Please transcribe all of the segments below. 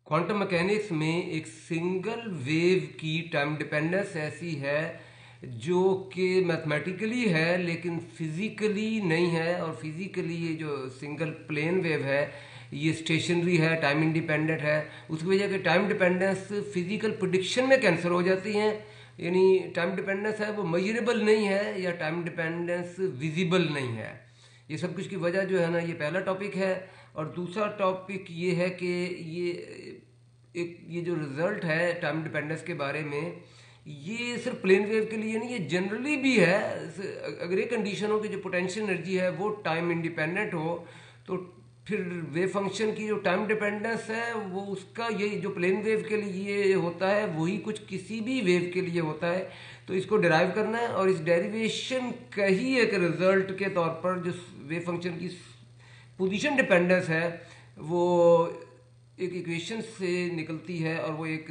Quantum mechanics में एक single wave की टाइम डिपेंडेंस ऐसी है जो कि मैथमेटिकली है लेकिन फिजिकली नहीं है। और फिजिकली ये जो सिंगल प्लेन वेव है ये स्टेशनरी है, टाइम इंडिपेंडेंट है। उसकी वजह कि टाइम डिपेंडेंस फिजिकल प्रिडिक्शन में कैंसिल हो जाती हैं। यानी टाइम डिपेंडेंस है वो मेजरेबल नहीं है या टाइम डिपेंडेंस विजिबल नहीं है। ये सब कुछ की वजह जो है ना, ये पहला टॉपिक है। और दूसरा टॉपिक ये है कि ये जो रिजल्ट है टाइम डिपेंडेंस के बारे में, ये सिर्फ प्लेन वेव के लिए नहीं, ये जनरली भी है। अगर ये कंडीशन हो कि जो पोटेंशियल एनर्जी है वो टाइम इंडिपेंडेंट हो, तो फिर वेव फंक्शन की जो टाइम डिपेंडेंस है वो उसका ये जो प्लेन वेव के लिए होता है वही कुछ किसी भी वेव के लिए होता है। तो इसको डिराइव करना है और इस डेरिवेशन का ही एक रिजल्ट के तौर पर जो वेव फंक्शन की पोजीशन डिपेंडेंस है वो एक इक्वेशन से निकलती है। और वो एक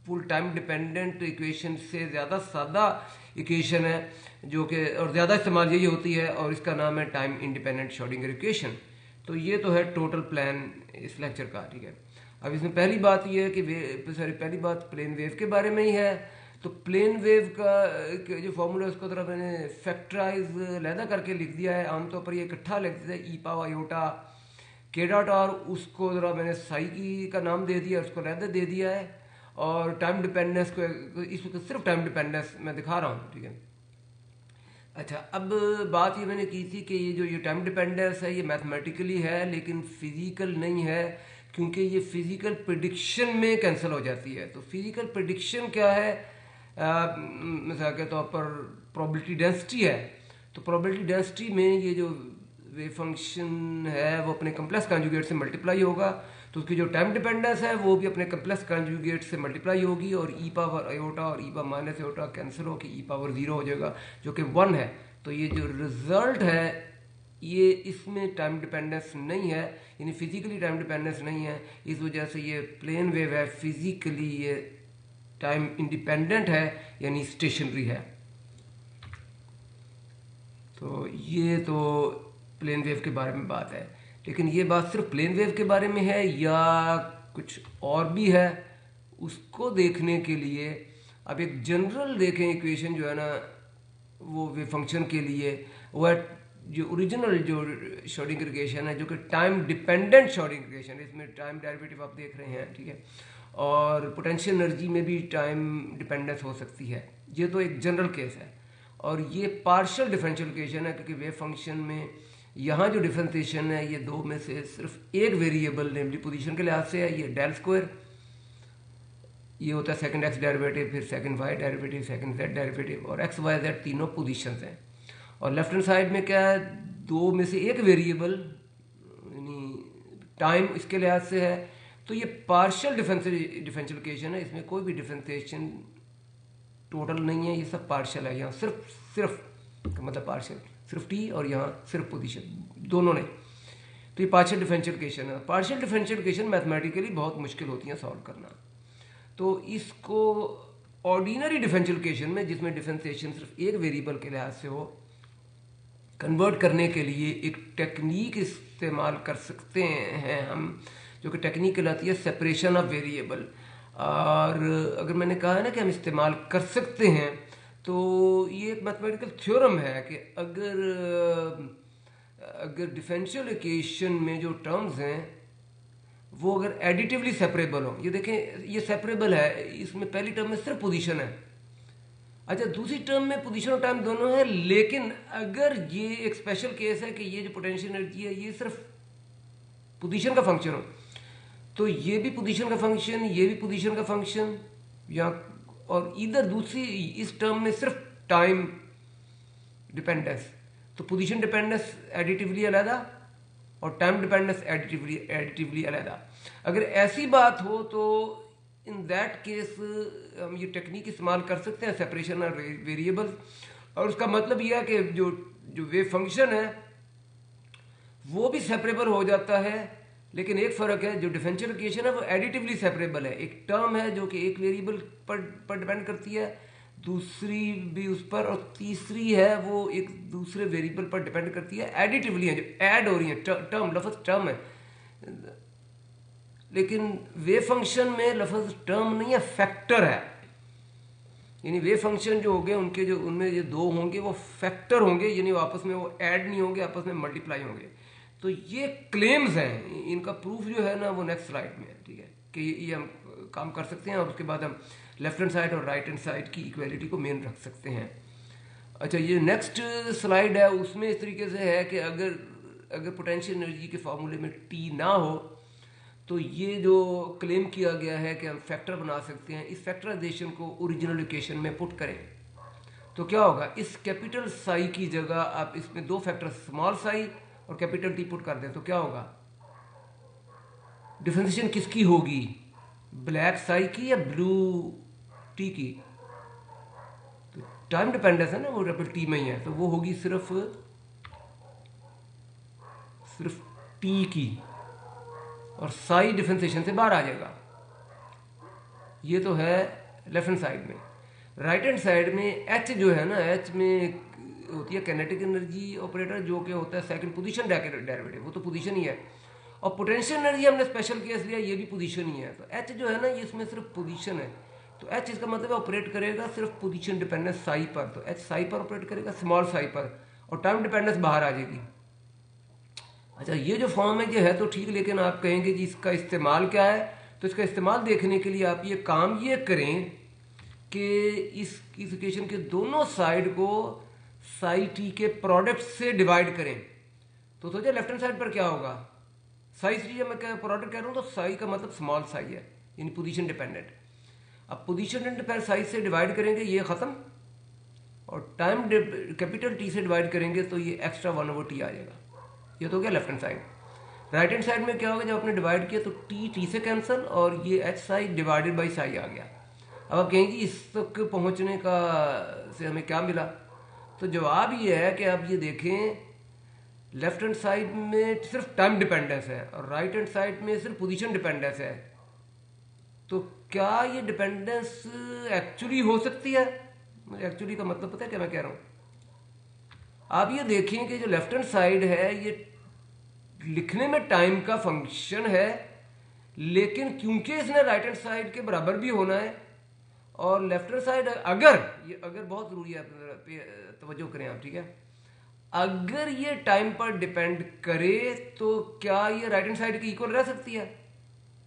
फुल टाइम डिपेंडेंट इक्वेशन से ज़्यादा सादा इक्वेशन है जो कि और ज़्यादा इस्तेमाल यही होती है, और इसका नाम है टाइम इंडिपेंडेंट श्रोडिंगर इक्वेशन। तो ये तो है टोटल प्लान इस लेक्चर का, ठीक है। अब इसमें पहली बात ये है कि पहली बात प्लेन वेव के बारे में ही है। तो प्लेन वेव का जो फॉर्मूला है उसको तरह मैंने फैक्टराइज लहदा करके लिख दिया है। आमतौर पर ये इकट्ठा लिख देते हैं ई पावर आयोटा के डॉट, और उसको ज़रा मैंने साई की का नाम दे दिया, उसको लहदा दे दिया है। और टाइम डिपेंडेंस को इसमें सिर्फ टाइम डिपेंडेंस मैं दिखा रहा हूँ, ठीक है। अच्छा, अब बात ये मैंने की थी कि ये टाइम डिपेंडेंस है ये मैथमेटिकली है लेकिन फिजिकल नहीं है, क्योंकि ये फिजिकल प्रिडिक्शन में कैंसिल हो जाती है। तो फिजिकल प्रिडिक्शन क्या है? मिसाल के तौर पर प्रोबेबिलिटी डेंसिटी है। तो प्रोबेबिलिटी डेंसिटी में ये जो वेव फंक्शन है वो अपने कम्प्लेक्स कॉन्जुगेट से मल्टीप्लाई होगा, तो उसकी जो टाइम डिपेंडेंस है वो भी अपने कम्प्लेक्स कॉन्जुगेट से मल्टीप्लाई होगी, और ई पावर आयोटा और ई पावर माइनस आयोटा कैंसिल होकर ई पावर 0 हो जाएगा जो कि 1 है। तो ये जो रिजल्ट है ये इसमें टाइम डिपेंडेंस नहीं है, यानी फिजिकली टाइम डिपेंडेंस नहीं है। इस वजह से ये प्लेन वेव है, फिजिकली ये टाइम इंडिपेंडेंट है यानी स्टेशनरी है। तो ये तो प्लेन वेव के बारे में बात है, लेकिन ये बात सिर्फ प्लेन वेव के बारे में है या कुछ और भी है, उसको देखने के लिए अब एक जनरल देखें इक्वेशन जो है ना वो वेव फंक्शन के लिए। वो है जो ओरिजिनल जो श्रोडिंगर इक्वेशन है जो कि टाइम डिपेंडेंट श्रोडिंगर इक्वेशन है। इसमें टाइम डेरिवेटिव आप देख रहे हैं, ठीक है। और पोटेंशियल एनर्जी में भी टाइम डिपेंडेंस हो सकती है। ये तो एक जनरल केस है। और ये पार्शियल डिफरेंशियल इक्वेशन है क्योंकि वेव फंक्शन में यहाँ जो डिफरेंशिएशन है ये दो में से सिर्फ एक वेरिएबल नेमली पोजीशन के लिहाज से है, ये डेल स्क्वायर। ये होता है सेकंड एक्स डेरिवेटिव, फिर second y derivative, second z derivative, और एक्स वाई जेड तीनों पोजीशंस हैं। और लेफ्ट हैंड साइड में क्या है, दो में से एक वेरिएबल यानी टाइम इसके लिहाज से है। तो ये पार्शियल डिफरेंशियल इक्वेशन है, इसमें कोई भी डिफरेंशिएशन टोटल नहीं है, ये सब पार्शियल है। यहाँ सिर्फ सिर्फ का मतलब पार्शियल सिर्फ टी, और यहाँ सिर्फ पोजीशन दोनों नहीं। तो ये पार्शियल डिफरेंशियल इक्वेशन है। पार्शियल डिफरेंशियल इक्वेशन मैथमेटिकली बहुत मुश्किल होती है सॉल्व करना। तो इसको ऑर्डिनरी डिफरेंशियल इक्वेशन में, जिसमें डिफरेंशिएशन सिर्फ एक वेरिएबल के लिहाज से हो, कन्वर्ट करने के लिए एक टेक्निक इस्तेमाल कर सकते हैं हम, जो कि टेक्निक कहलाती है सेपरेशन ऑफ वेरिएबल। और अगर मैंने कहा है ना कि हम इस्तेमाल कर सकते हैं, तो ये एक मैथमेटिकल थ्योरम है कि अगर डिफरेंशियल इक्वेशन में जो टर्म्स हैं वो अगर एडिटिवली सेपरेबल हो, ये देखें ये सेपरेबल है, इसमें पहली टर्म में सिर्फ पोजीशन है। अच्छा, दूसरी टर्म में पोजीशन और टाइम दोनों है, लेकिन अगर ये एक स्पेशल केस है कि ये जो पोटेंशियल एनर्जी है ये सिर्फ पोजीशन का फंक्शन हो, तो ये भी पोजीशन का फंक्शन, ये भी पोजीशन का फंक्शन, या और इधर दूसरी इस टर्म में सिर्फ टाइम डिपेंडेंस। तो पोजीशन डिपेंडेंस एडिटिवली अलग और टाइम डिपेंडेंस एडिटिवली अलग। अगर ऐसी बात हो तो इन दैट केस हम ये टेक्निक इस्तेमाल कर सकते हैं सेपरेशन ऑफ वेरिएबल्स। और उसका मतलब यह है कि जो जो वेव फंक्शन है वो भी सेपरेबल हो जाता है, लेकिन एक फ़र्क है, जो डिफरेंशियल इक्वेशन है वो एडिटिवली सेपरेबल है। एक टर्म है जो कि एक वेरिएबल पर डिपेंड करती है, दूसरी भी उस पर, और तीसरी है वो एक दूसरे वेरिएबल पर डिपेंड करती है, एडिटिवली है, जो ऐड हो रही है। टर्म लफ्ज़ टर्म है। लेकिन वेव फंक्शन में लफ्ज़ टर्म नहीं है, फैक्टर है। यानी वेव फंक्शन जो होंगे उनके जो उनमें ये दो होंगे वो फैक्टर होंगे, यानी आपस में वो ऐड नहीं होंगे, आपस में मल्टीप्लाई होंगे। तो ये क्लेम्स हैं, इनका प्रूफ जो है ना वो नेक्स्ट स्लाइड में है, ठीक है, कि ये हम काम कर सकते हैं और उसके बाद हम लेफ्ट हैंड साइड और राइट हैंड साइड की इक्वलिटी को मेन रख सकते हैं। अच्छा, ये नेक्स्ट स्लाइड है, उसमें इस तरीके से है कि अगर पोटेंशियल एनर्जी के फार्मूले में टी ना हो तो ये जो क्लेम किया गया है कि हम फैक्टर बना सकते हैं, इस फैक्टराइजेशन को ओरिजिनल इक्वेशन में पुट करें तो क्या होगा, इस कैपिटल साई की जगह आप इसमें दो फैक्टर स्मॉल साई और कैपिटल टी पुट कर दें तो क्या होगा, डिफरेंशिएशन किसकी होगी, ब्लैक साई की या ब्लू टी की। तो टाइम डिपेंडेंस है ना वो कैपिटल टी में ही है, तो वो होगी सिर्फ टी की, और साई डिफरेंशिएशन से बाहर आ जाएगा। ये तो है लेफ्ट हैंड साइड में। राइट हैंड साइड में एच जो है ना, एच में होती है काइनेटिक एनर्जी ऑपरेटर, जो कि होता है सेकंड पोजीशन डेरिवेटिव, वो तो पोजीशन ही है। और पोटेंशियल एनर्जी हमने स्पेशल केस लिया, ये भी पोजीशन ही है। तो एच जो है ना, ये इसमें सिर्फ पोजीशन है। तो एच इसका मतलब है ऑपरेट करेगा सिर्फ पोजीशन डिपेंडेंस साई पर, तो एच साई पर ऑपरेट करेगा, स्मॉल साई पर, और टाइम डिपेंडेंस बाहर आ जाएगी। अच्छा, ये जो फॉर्म है ये है तो ठीक, लेकिन आप कहेंगे जी इसका इस्तेमाल क्या है, तो इसका इस्तेमाल देखने के लिए आप ये काम ये करें कि इस इक्वेशन के दोनों साइड को साई टी के प्रोडक्ट से डिवाइड करें। तो सोचिए लेफ्ट हैंड साइड पर क्या होगा, साई टी जब मैं प्रोडक्ट कह रहा हूँ तो साई का मतलब स्मॉल साई है, यानी पोजीशन डिपेंडेंट। अब पोजीशन डिपेंडेंट साई से डिवाइड करेंगे, ये खत्म, और टाइम कैपिटल टी से डिवाइड करेंगे तो ये एक्स्ट्रा 1/t आ जाएगा। ये तो क्या left hand side. Right hand side में क्या होगा, जब आपने डिवाइड किया तो टी से कैंसिल, और ये H psi divided by psi आ गया। अब आप कहेंगे इस तक पहुंचने का से हमें क्या मिला, तो जवाब ये है कि आप ये देखें, लेफ्ट हैंड साइड में सिर्फ टाइम डिपेंडेंस है और राइट हैंड साइड में सिर्फ पोजीशन डिपेंडेंस है। तो क्या ये डिपेंडेंस एक्चुअली हो सकती है, मुझे एक्चुअली का मतलब पता है क्या मैं कह रहा हूँ। आप ये देखें कि जो लेफ्ट हैंड साइड है ये लिखने में टाइम का फंक्शन है, लेकिन क्योंकि इसने राइट हैंड साइड के बराबर भी होना है, और लेफ्ट हैंड साइड अगर बहुत जरूरी है, तवज्जो करें आप, ठीक है, अगर ये टाइम पर डिपेंड करे तो क्या ये राइट हैंड साइड के इक्वल रह सकती है,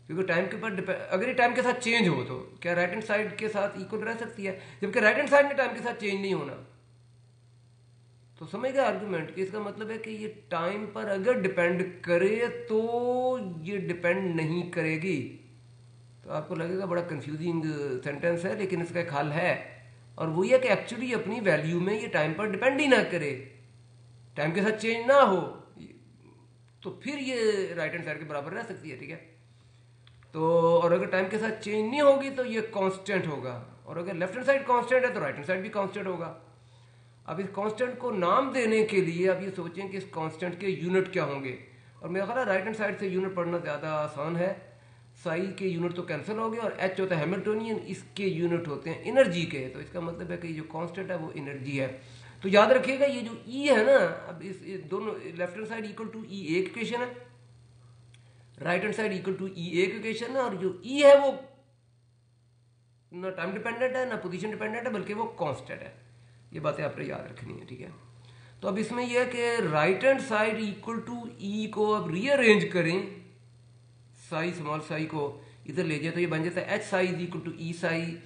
क्योंकि टाइम के ऊपर अगर ये टाइम के साथ चेंज हो तो क्या राइट हैंड साइड के साथ इक्वल रह सकती है, जबकि राइट हैंड साइड में टाइम के साथ चेंज नहीं होना। तो समझ गए आर्गुमेंट कि इसका मतलब है कि ये टाइम पर अगर डिपेंड करे तो ये डिपेंड नहीं करेगी। तो आपको लगेगा बड़ा कंफ्यूजिंग सेंटेंस है, लेकिन इसका एक हल है, और वो ये कि एक्चुअली अपनी वैल्यू में ये टाइम पर डिपेंड ही ना करे, टाइम के साथ चेंज ना हो, तो फिर ये राइट हैंड साइड के बराबर रह सकती है, ठीक है। तो और अगर टाइम के साथ चेंज नहीं होगी तो ये कांस्टेंट होगा, और अगर लेफ्ट हैंड साइड कांस्टेंट है तो राइट हैंड साइड भी कांस्टेंट होगा। अब इस कांस्टेंट को नाम देने के लिए आप ये सोचें कि इस कांस्टेंट के यूनिट क्या होंगे, और मेरा ख्याल है राइट हैंड साइड से यूनिट पढ़ना ज़्यादा आसान है। साई के यूनिट तो कैंसिल हो गए, और एच होता है हैमिल्टोनियन, इसके यूनिट होते हैं एनर्जी के, तो इसका मतलब है कि जो कांस्टेंट है वो एनर्जी है। तो याद रखिएगा ये जो ई है ना, अब इस दोनों left hand side equal to E एक इक्वेशन है, right hand side equal to E एक इक्वेशन है, और जो ई है वो ना टाइम डिपेंडेंट है ना पोजीशन डिपेंडेंट है, बल्कि वो कांस्टेंट है। ये बातें आपने याद रखनी है, ठीक है। तो अब इसमें यह है कि right hand side equal to E को अब रीअरेंज करें, साई स्मॉल साई को इधर ले जाए तो ये बन जाता है H psi is equal to E psi,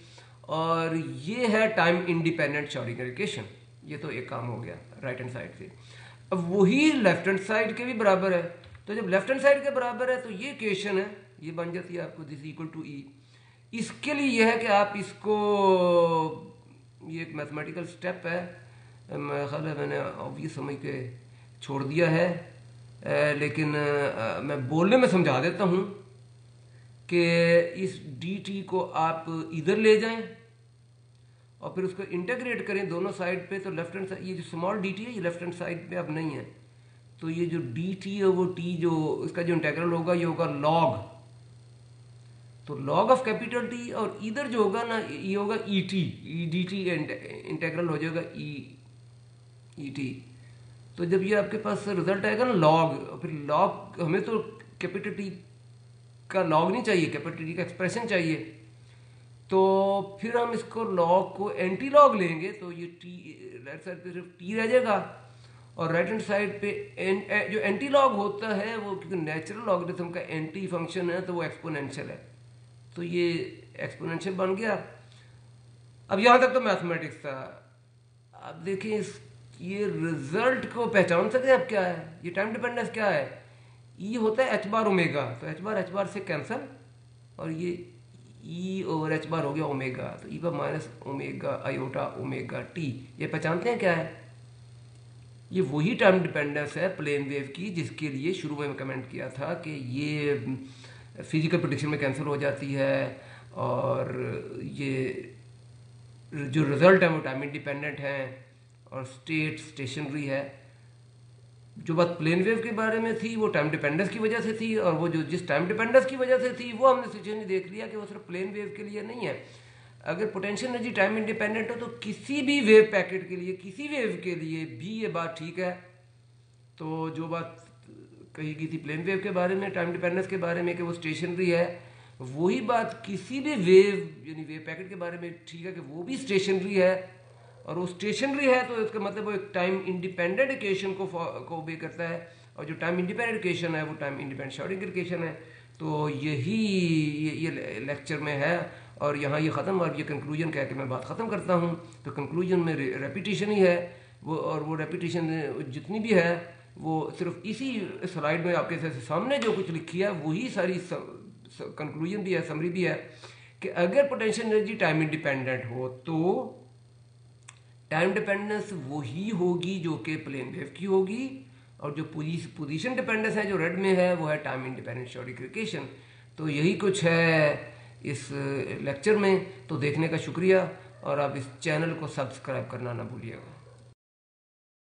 और ये है टाइम इंडिपेंडेंट श्रोडिंगर इक्वेशन। ये तो एक काम हो गया राइट हैंड साइड से। अब वही लेफ्ट हैंड साइड के भी बराबर है, तो जब लेफ्ट हैंड साइड के बराबर है तो ये इक्वेशन है, ये बन जाती है आपको दिस इक्वल टू ई। इसके लिए यह है कि आप इसको, ये एक मैथमेटिकल स्टेप है, मेरा ख्याल है मैंने ऑब्वियस समझ के छोड़ दिया है, लेकिन मैं बोलने में समझा देता हूँ कि इस डी टी को आप इधर ले जाएं और फिर उसको इंटीग्रेट करें दोनों साइड पे, तो लेफ्ट हैंड साइड ये जो स्मॉल डी टी है ये लेफ्ट हैंड साइड पे अब नहीं है, तो ये जो डी टी है वो टी जो इसका जो इंटीग्रल होगा ये होगा लॉग, तो लॉग ऑफ कैपिटल टी, और इधर जो होगा ना ये होगा E T, E D T integral हो जाएगा ई टी। तो जब ये आपके पास रिजल्ट आएगा ना लॉग, फिर लॉग हमें तो कैपिटल टी का लॉग नहीं चाहिए, कैपिटल टी का एक्सप्रेशन चाहिए। तो फिर हम इसको लॉग को एंटी लॉग लेंगे, तो ये टी राइट साइड पे सिर्फ टी रह जाएगा, और राइट हैंड साइड पे जो एंटी लॉग होता है वो, क्योंकि नेचुरल लॉगरिथम का एंटी फंक्शन है तो वो एक्सपोनेंशियल है, तो ये एक्सपोनेंशियल बन गया। अब यहाँ तक तो मैथमेटिक्स था। अब देखिए ये रिजल्ट को पहचान सकते हैं अब क्या है, ये टाइम डिपेंडेंस क्या है। ई होता है एच बार ओमेगा, तो एच बार से कैंसल, और ये ई ओवर एच बार हो गया ओमेगा, तो ई पर minus omega iota omega T, ये पहचानते हैं क्या है। ये वही टाइम डिपेंडेंस है प्लेन वेव की, जिसके लिए शुरू में कमेंट किया था कि ये फिजिकल प्रेडिक्शन में कैंसिल हो जाती है, और ये जो रिजल्ट है वो टाइम इंडिपेंडेंट है, और स्टेट स्टेशनरी है। जो बात प्लेन वेव के बारे में थी वो टाइम डिपेंडेंस की वजह से थी, और वो जो जिस टाइम डिपेंडेंस की वजह से थी वो हमने सिचुएशन देख लिया कि वो सिर्फ प्लेन वेव के लिए नहीं है। अगर पोटेंशियल एनर्जी टाइम इंडिपेंडेंट हो तो किसी भी वेव पैकेट के लिए, किसी वेव के लिए भी ये बात ठीक है। तो जो बात कही गई थी प्लेन वेव के बारे में, टाइम डिपेंडेंस के बारे में कि वो स्टेशनरी है, वही बात किसी भी वेव यानी वेव पैकेट के बारे में ठीक है कि वो भी स्टेशनरी है। और वो स्टेशनरी है तो इसका मतलब वो एक टाइम इंडिपेंडेंट इक्वेशन को ओबे करता है, और जो टाइम इंडिपेंडेंट इक्वेशन है वो टाइम इंडिपेंडेंट श्रोडिंगर इक्वेशन है। तो यही ये लेक्चर में है, और यहाँ ये ख़त्म, और ये कंक्लूजन कह के मैं बात ख़त्म करता हूँ। तो कंक्लूजन में रेपिटेशन ही है वो, और वो रेपिटेशन जितनी भी है वो सिर्फ इसी स्लाइड में आपके सामने जो कुछ लिखी है वही सारी कंक्लूजन भी है, समरी भी है, कि अगर पोटेंशियल एनर्जी टाइम इंडिपेंडेंट हो तो टाइम डिपेंडेंस वही होगी जो कि प्लेन वेव की होगी, और जो पोजीशन डिपेंडेंस है जो रेड में है वो है टाइम इंडिपेंडेंट श्रोडिंगर इक्वेशन। तो यही कुछ है इस लेक्चर में। तो देखने का शुक्रिया, और आप इस चैनल को सब्सक्राइब करना ना भूलिएगा।